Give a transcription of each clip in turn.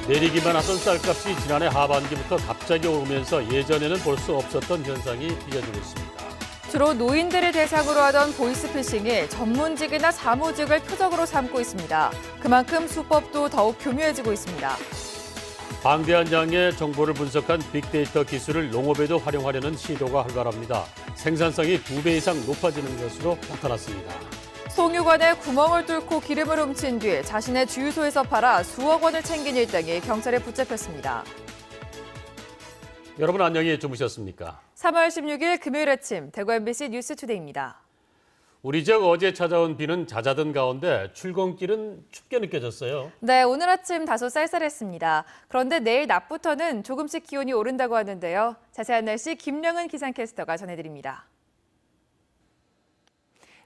내리기만 하던 쌀값이 지난해 하반기부터 갑자기 오르면서 예전에는 볼 수 없었던 현상이 빚어지고 있습니다. 주로 노인들을 대상으로 하던 보이스피싱이 전문직이나 사무직을 표적으로 삼고 있습니다. 그만큼 수법도 더욱 교묘해지고 있습니다. 방대한 양의 정보를 분석한 빅데이터 기술을 농업에도 활용하려는 시도가 활발합니다. 생산성이 2배 이상 높아지는 것으로 나타났습니다. 송유관에 구멍을 뚫고 기름을 훔친 뒤 자신의 주유소에서 팔아 수억 원을 챙긴 일당이 경찰에 붙잡혔습니다. 여러분 안녕히 주무셨습니까? 3월 16일 금요일 아침 대구 MBC 뉴스투데이입니다. 우리 지역 어제 찾아온 비는 잦아든 가운데 출근길은 춥게 느껴졌어요. 네, 오늘 아침 다소 쌀쌀했습니다. 그런데 내일 낮부터는 조금씩 기온이 오른다고 하는데요. 자세한 날씨 김령은 기상캐스터가 전해드립니다.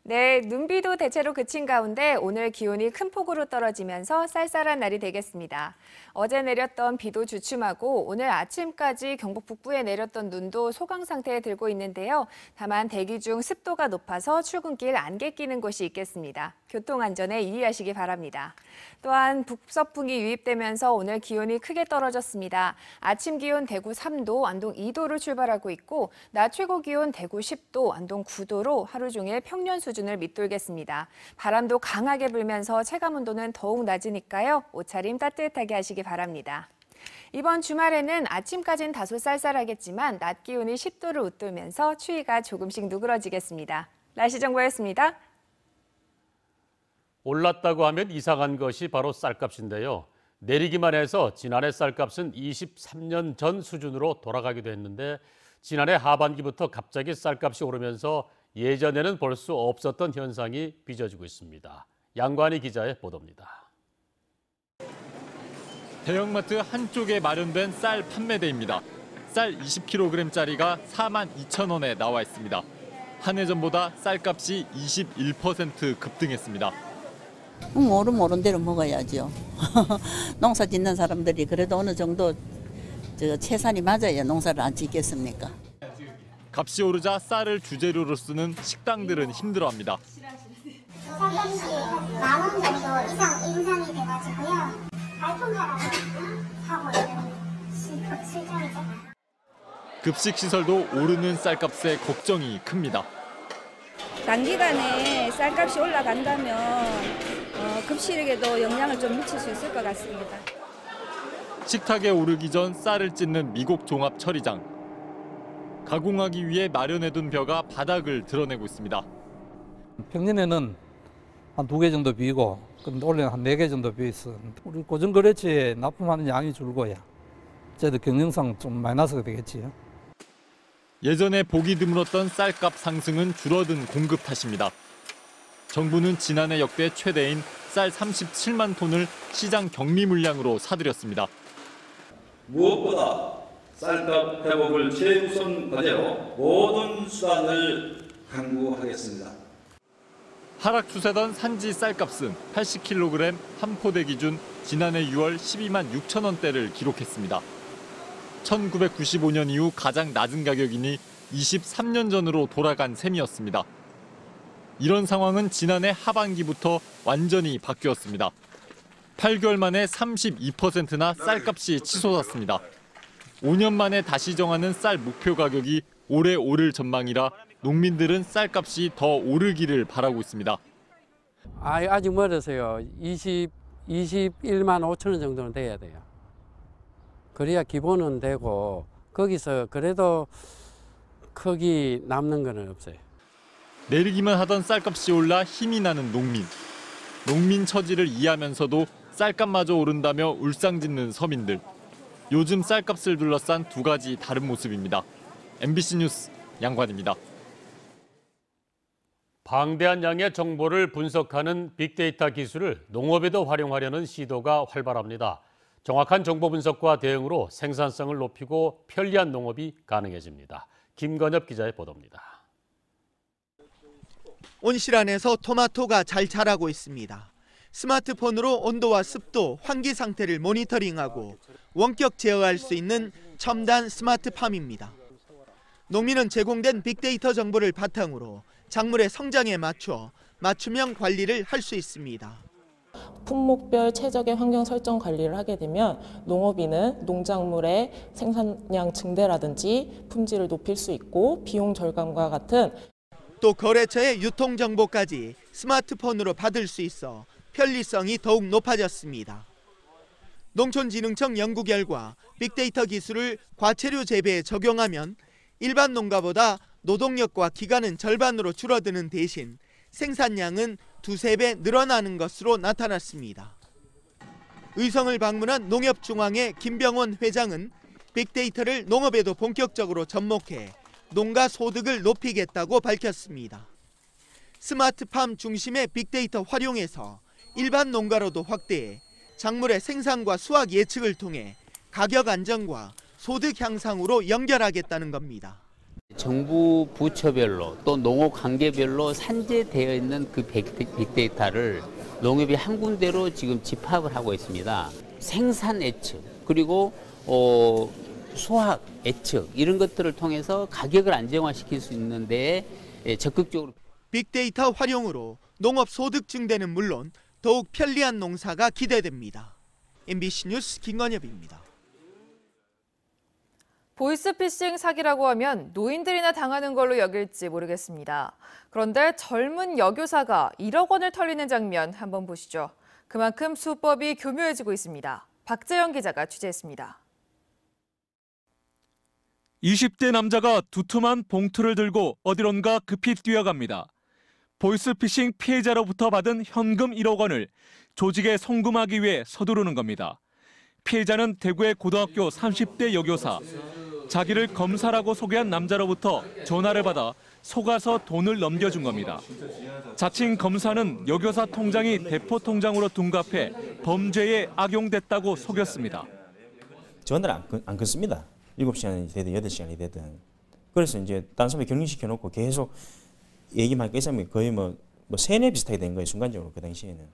네, 눈비도 대체로 그친 가운데 오늘 기온이 큰 폭으로 떨어지면서 쌀쌀한 날이 되겠습니다. 어제 내렸던 비도 주춤하고 오늘 아침까지 경북 북부에 내렸던 눈도 소강 상태에 들고 있는데요. 다만 대기 중 습도가 높아서 출근길 안개 끼는 곳이 있겠습니다. 교통안전에 유의하시기 바랍니다. 또한 북서풍이 유입되면서 오늘 기온이 크게 떨어졌습니다. 아침 기온 대구 3도, 안동 2도로 출발하고 있고 낮 최고 기온 대구 10도, 안동 9도로 하루 종일 평년 수준을 밑돌겠습니다. 바람도 강하게 불면서 체감온도는 더욱 낮으니까요. 옷차림 따뜻하게 하시기 바랍니다. 이번 주말에는 아침까지는 다소 쌀쌀하겠지만 낮 기온이 10도를 웃돌면서 추위가 조금씩 누그러지겠습니다. 날씨 정보였습니다. 올랐다고 하면 이상한 것이 바로 쌀값인데요. 내리기만 해서 지난해 쌀값은 23년 전 수준으로 돌아가기도 했는데 지난해 하반기부터 갑자기 쌀값이 오르면서 예전에는 볼 수 없었던 현상이 빚어지고 있습니다. 양관희 기자의 보도입니다. 대형마트 한쪽에 마련된 쌀 판매대입니다. 쌀 20kg짜리가 42,000원에 나와 있습니다. 한 해 전보다 쌀값이 21% 급등했습니다. 오른 대로 먹어야죠. 농사 짓는 사람들이 그래도 어느 정도 채산이 맞아야 농사를 안 짓겠습니까? 값이 오르자 쌀을 주재료로 쓰는 식당들은 힘들어합니다. 쌀값이 10,000원 정도 이상 인상이 돼가지고요. 알통사라고 하고 있는 실정이죠. 급식 시설도 오르는 쌀값에 걱정이 큽니다. 단기간에 쌀값이 올라간다면 급식에도 영향을 좀 미칠 수 있을 것 같습니다. 식탁에 오르기 전 쌀을 찢는 미곡 종합 처리장. 가공하기 위해 마련해둔 벼가 바닥을 드러내고 있습니다. 평년에는 한 2개 정도 비고, 근데 올해는 한 4개 정도 비있어. 우리 고정거래처에 납품하는 양이 줄고야. 저희도 경영상 좀 마이너스가 되겠지요. 예전에 보기 드물었던 쌀값 상승은 줄어든 공급 탓입니다. 정부는 지난해 역대 최대인 쌀 37만 톤을 시장 경미 물량으로 사들였습니다. 무엇보다 쌀값 회복을 최우선 과제로 모든 수단을 강구하겠습니다. 하락 추세던 산지 쌀값은 80kg 한 포대 기준 지난해 6월 12만 6천 원대를 기록했습니다. 1995년 이후 가장 낮은 가격이니 23년 전으로 돌아간 셈이었습니다. 이런 상황은 지난해 하반기부터 완전히 바뀌었습니다. 8개월 만에 32%나 쌀값이 치솟았습니다. 5년 만에 다시 정하는 쌀 목표 가격이 올해 오를 전망이라 농민들은 쌀값이 더 오르기를 바라고 있습니다. 아직 멀어서요. 21만 5천 원 정도는 돼야 돼요. 그래야 기본은 되고 거기서 그래도 크기 남는 건 없어요. 내리기만 하던 쌀값이 올라 힘이 나는 농민. 농민 처지를 이해하면서도 쌀값마저 오른다며 울상짓는 서민들. 요즘 쌀값을 둘러싼 두 가지 다른 모습입니다. MBC 뉴스 양관입니다. 방대한 양의 정보를 분석하는 빅데이터 기술을 농업에도 활용하려는 시도가 활발합니다. 정확한 정보 분석과 대응으로 생산성을 높이고 편리한 농업이 가능해집니다. 김건엽 기자의 보도입니다. 온실안에서 토마토가 잘 자라고 있습니다. 스마트폰으로 온도와 습도, 환기 상태를 모니터링하고 원격 제어할 수 있는 첨단 스마트팜입니다. 농민은 제공된 빅데이터 정보를 바탕으로 작물의 성장에 맞춰 맞춤형 관리를 할 수 있습니다. 품목별 최적의 환경 설정 관리를 하게 되면 농업인은 농작물의 생산량 증대라든지 품질을 높일 수 있고 비용 절감과 같은 또 거래처의 유통 정보까지 스마트폰으로 받을 수 있어 편리성이 더욱 높아졌습니다. 농촌진흥청 연구 결과 빅데이터 기술을 과체류 재배에 적용하면 일반 농가보다 노동력과 기간은 절반으로 줄어드는 대신 생산량은 2~3배 늘어나는 것으로 나타났습니다. 의성을 방문한 농협중앙회 김병원 회장은 빅데이터를 농업에도 본격적으로 접목해 농가 소득을 높이겠다고 밝혔습니다. 스마트팜 중심의 빅데이터 활용해서 일반 농가로도 확대해 작물의 생산과 수확 예측을 통해 가격 안정과 소득 향상으로 연결하겠다는 겁니다. 정부 부처별로 또 농업 관계별로 산재되어 있는 그 빅데이터를 농협이 한 군데로 지금 집합을 하고 있습니다. 생산 예측 그리고 수확 예측 이런 것들을 통해서 가격을 안정화시킬 수 있는 데에 적극적으로 빅데이터 활용으로 농업 소득 증대는 물론 더욱 편리한 농사가 기대됩니다. MBC 뉴스 김건엽입니다. 보이스피싱 사기라고 하면 노인들이나 당하는 걸로 여길지 모르겠습니다. 그런데 젊은 여교사가 1억 원을 털리는 장면 한번 보시죠. 그만큼 수법이 교묘해지고 있습니다. 박재영 기자가 취재했습니다. 20대 남자가 두툼한 봉투를 들고 어디론가 급히 뛰어갑니다. 보이스피싱 피해자로부터 받은 현금 1억 원을 조직에 송금하기 위해 서두르는 겁니다. 피해자는 대구의 고등학교 30대 여교사. 자기를 검사라고 소개한 남자로부터 전화를 받아 속아서 돈을 넘겨준 겁니다. 자칭 검사는 여교사 통장이 대포 통장으로 둔갑해 범죄에 악용됐다고 속였습니다. 전화를 안 끊습니다. 7시간이 되든 8시간이 되든. 그래서 이제 다른 사람이 격리시켜놓고 계속 얘기만 하니까 이 사람이 거의 뭐 세뇌 비슷하게 된 거예요. 순간적으로 그 당시에는.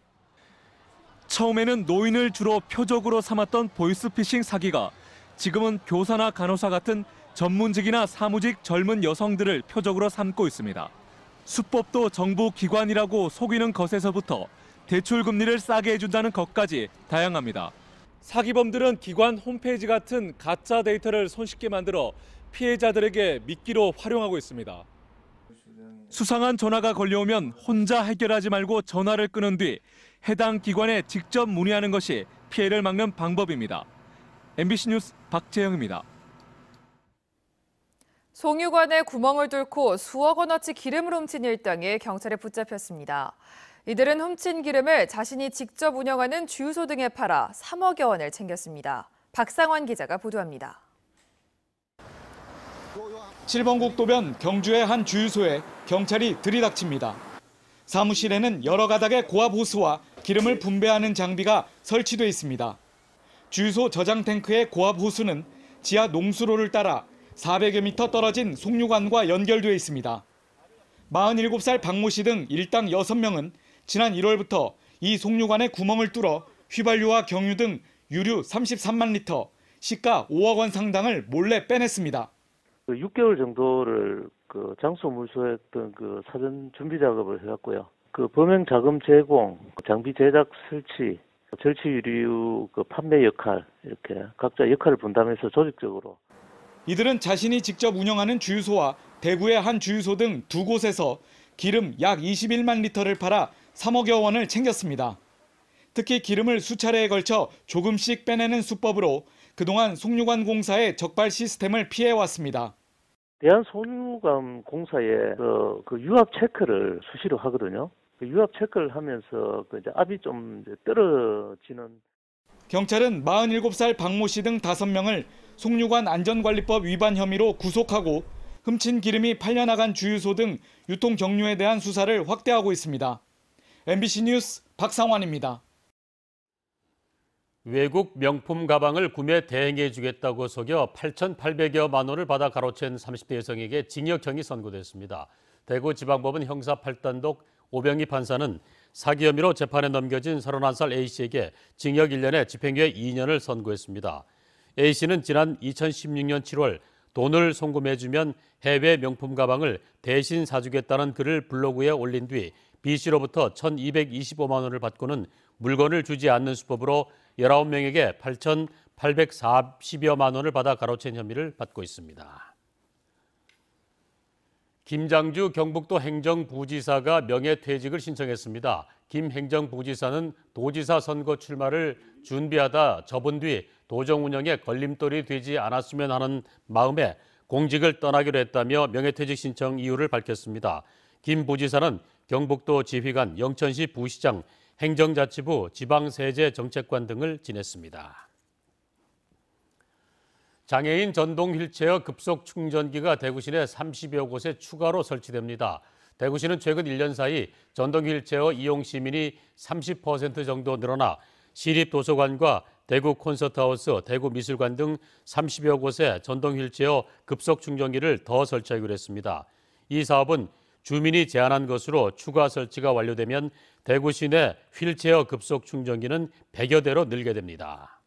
처음에는 노인을 주로 표적으로 삼았던 보이스피싱 사기가 지금은 교사나 간호사 같은 전문직이나 사무직 젊은 여성들을 표적으로 삼고 있습니다. 수법도 정부 기관이라고 속이는 것에서부터 대출 금리를 싸게 해준다는 것까지 다양합니다. 사기범들은 기관 홈페이지 같은 가짜 데이터를 손쉽게 만들어 피해자들에게 미끼로 활용하고 있습니다. 수상한 전화가 걸려오면 혼자 해결하지 말고 전화를 끊은 뒤 해당 기관에 직접 문의하는 것이 피해를 막는 방법입니다. MBC 뉴스 박재영입니다. 송유관에 구멍을 뚫고 수억 원어치 기름을 훔친 일당에 경찰에 붙잡혔습니다. 이들은 훔친 기름을 자신이 직접 운영하는 주유소 등에 팔아 3억여 원을 챙겼습니다. 박상원 기자가 보도합니다. 7번 국도변 경주의 한 주유소에 경찰이 들이닥칩니다. 사무실에는 여러 가닥의 고압 호스와 기름을 분배하는 장비가 설치돼 있습니다. 주유소 저장 탱크의 고압 호수는 지하 농수로를 따라 400여 미터 떨어진 송유관과 연결돼 있습니다. 47살 박모 씨 등 일당 6명은 지난 1월부터 이 송유관에 구멍을 뚫어 휘발유와 경유 등 유류 33만 리터, 시가 5억 원 상당을 몰래 빼냈습니다. 6개월 정도를 장소 물소했던 사전 준비 작업을 해왔고요. 범행 자금 제공, 장비 제작 설치, 절취 유류 판매 역할 이렇게 각자 역할을 분담해서 조직적으로. 이들은 자신이 직접 운영하는 주유소와 대구의 한 주유소 등 두 곳에서 기름 약 21만 리터를 팔아 3억여 원을 챙겼습니다. 특히 기름을 수차례에 걸쳐 조금씩 빼내는 수법으로 그동안 송유관 공사의 적발 시스템을 피해왔습니다. 대한송유관 공사의 유압 체크를 수시로 하거든요. 유압 체크를 하면서 이제 압이 좀 떨어지는. 경찰은 47살 박모 씨 등 5명을 송유관 안전관리법 위반 혐의로 구속하고 훔친 기름이 팔려나간 주유소 등 유통 경로에 대한 수사를 확대하고 있습니다. MBC 뉴스 박상환입니다. 외국 명품 가방을 구매 대행해 주겠다고 속여 8,800여만 원을 받아 가로챈 30대 여성에게 징역형이 선고됐습니다. 대구지방법원 형사 8단독 오병희 판사는 사기 혐의로 재판에 넘겨진 31살 A씨에게 징역 1년에 집행유예 2년을 선고했습니다. A씨는 지난 2016년 7월 돈을 송금해주면 해외 명품 가방을 대신 사주겠다는 글을 블로그에 올린 뒤 B씨로부터 1,225만 원을 받고는 물건을 주지 않는 수법으로 19명에게 8,840여만 원을 받아 가로챈 혐의를 받고 있습니다. 김장주 경북도 행정부지사가 명예퇴직을 신청했습니다. 김 행정부지사는 도지사 선거 출마를 준비하다 접은 뒤 도정 운영에 걸림돌이 되지 않았으면 하는 마음에 공직을 떠나기로 했다며 명예퇴직 신청 이유를 밝혔습니다. 김 부지사는 경북도 지휘관, 영천시 부시장, 행정자치부, 지방세제정책관 등을 지냈습니다. 장애인 전동 휠체어 급속 충전기가 대구 시내 30여 곳에 추가로 설치됩니다. 대구시는 최근 1년 사이 전동 휠체어 이용 시민이 30% 정도 늘어나 시립도서관과 대구 콘서트하우스, 대구 미술관 등 30여 곳에 전동 휠체어 급속 충전기를 더 설치하기로 했습니다. 이 사업은 주민이 제안한 것으로 추가 설치가 완료되면 대구 시내 휠체어 급속 충전기는 100여 대로 늘게 됩니다.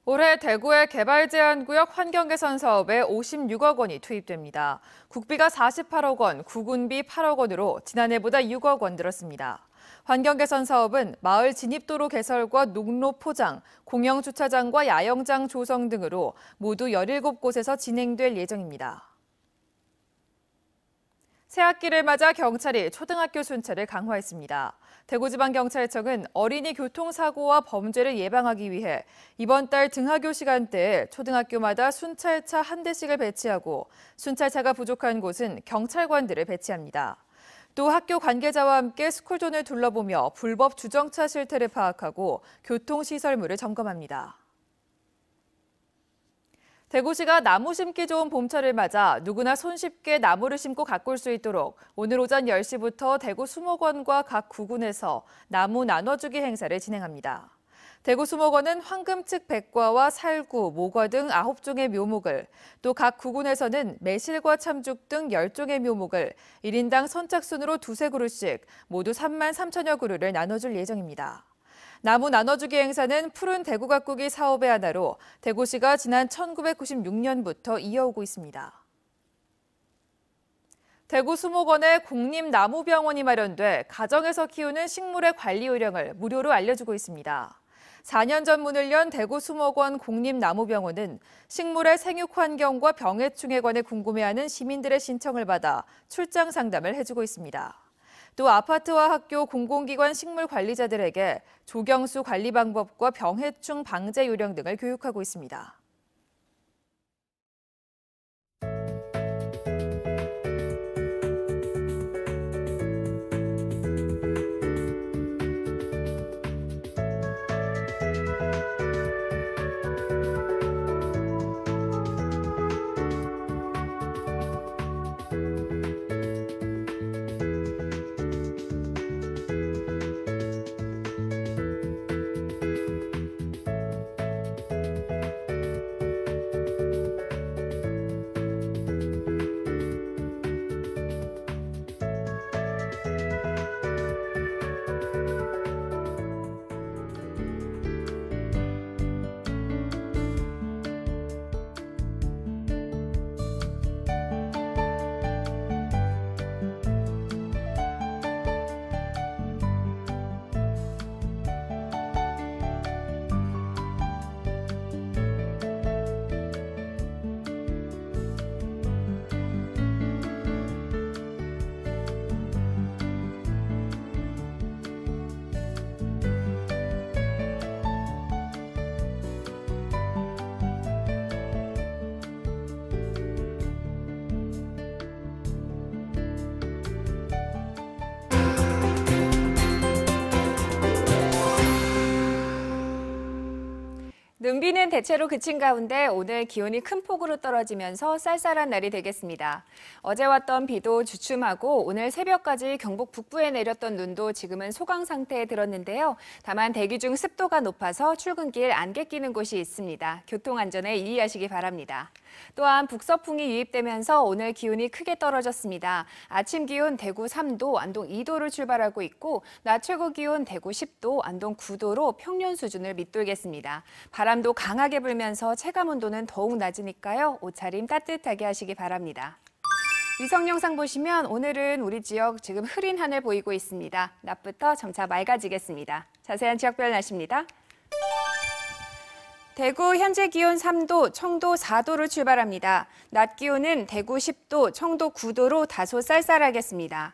올해 대구의 개발제한구역 환경개선 사업에 56억 원이 투입됩니다. 국비가 48억 원, 구군비 8억 원으로 지난해보다 6억 원 늘었습니다. 환경개선 사업은 마을 진입도로 개설과 농로 포장, 공영주차장과 야영장 조성 등으로 모두 17곳에서 진행될 예정입니다. 새학기를 맞아 경찰이 초등학교 순찰을 강화했습니다. 대구지방경찰청은 어린이 교통사고와 범죄를 예방하기 위해 이번 달 등하교 시간대에 초등학교마다 순찰차 한 대씩을 배치하고 순찰차가 부족한 곳은 경찰관들을 배치합니다. 또 학교 관계자와 함께 스쿨존을 둘러보며 불법 주정차 실태를 파악하고 교통시설물을 점검합니다. 대구시가 나무 심기 좋은 봄철을 맞아 누구나 손쉽게 나무를 심고 가꿀 수 있도록 오늘 오전 10시부터 대구 수목원과 각 구군에서 나무 나눠주기 행사를 진행합니다. 대구 수목원은 황금측 백과와 살구, 모과 등 9종의 묘목을, 또 각 구군에서는 매실과 참죽 등 10종의 묘목을 1인당 선착순으로 2-3그루씩 모두 33,000여 그루를 나눠줄 예정입니다. 나무 나눠주기 행사는 푸른 대구 가꾸기 사업의 하나로 대구시가 지난 1996년부터 이어오고 있습니다. 대구 수목원에 국립나무병원이 마련돼 가정에서 키우는 식물의 관리 요령을 무료로 알려주고 있습니다. 4년 전 문을 연 대구 수목원 국립나무병원은 식물의 생육 환경과 병해충에 관해 궁금해하는 시민들의 신청을 받아 출장 상담을 해주고 있습니다. 또 아파트와 학교, 공공기관 식물 관리자들에게 조경수 관리 방법과 병해충 방제 요령 등을 교육하고 있습니다. 눈비는 대체로 그친 가운데 오늘 기온이 큰 폭으로 떨어지면서 쌀쌀한 날이 되겠습니다. 어제 왔던 비도 주춤하고 오늘 새벽까지 경북 북부에 내렸던 눈도 지금은 소강 상태에 들었는데요. 다만 대기 중 습도가 높아서 출근길 안개 끼는 곳이 있습니다. 교통안전에 유의하시기 바랍니다. 또한 북서풍이 유입되면서 오늘 기온이 크게 떨어졌습니다. 아침 기온 대구 3도, 안동 2도를 출발하고 있고 낮 최고 기온 대구 10도, 안동 9도로 평년 수준을 밑돌겠습니다. 바람도 강하게 불면서 체감 온도는 더욱 낮으니까요. 옷차림 따뜻하게 하시기 바랍니다. 위성 영상 보시면 오늘은 우리 지역 지금 흐린 하늘 보이고 있습니다. 낮부터 점차 맑아지겠습니다. 자세한 지역별 날씨입니다. 대구 현재 기온 3도, 청도 4도로 출발합니다. 낮 기온은 대구 10도, 청도 9도로 다소 쌀쌀하겠습니다.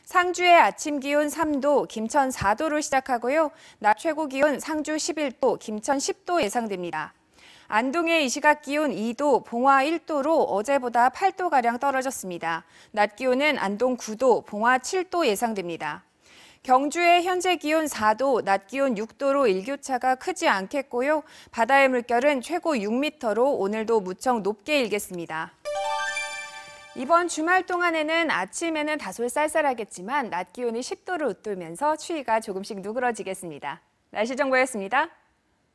상주의 아침 기온 3도, 김천 4도로 시작하고요. 낮 최고 기온 상주 11도, 김천 10도 예상됩니다. 안동의 이 시각 기온 2도, 봉화 1도로 어제보다 8도가량 떨어졌습니다. 낮 기온은 안동 9도, 봉화 7도 예상됩니다. 경주의 현재 기온 4도, 낮 기온 6도로 일교차가 크지 않겠고요. 바다의 물결은 최고 6m로 오늘도 무척 높게 일겠습니다. 이번 주말 동안에는 아침에는 다소 쌀쌀하겠지만 낮 기온이 10도를 웃돌면서 추위가 조금씩 누그러지겠습니다. 날씨 정보였습니다.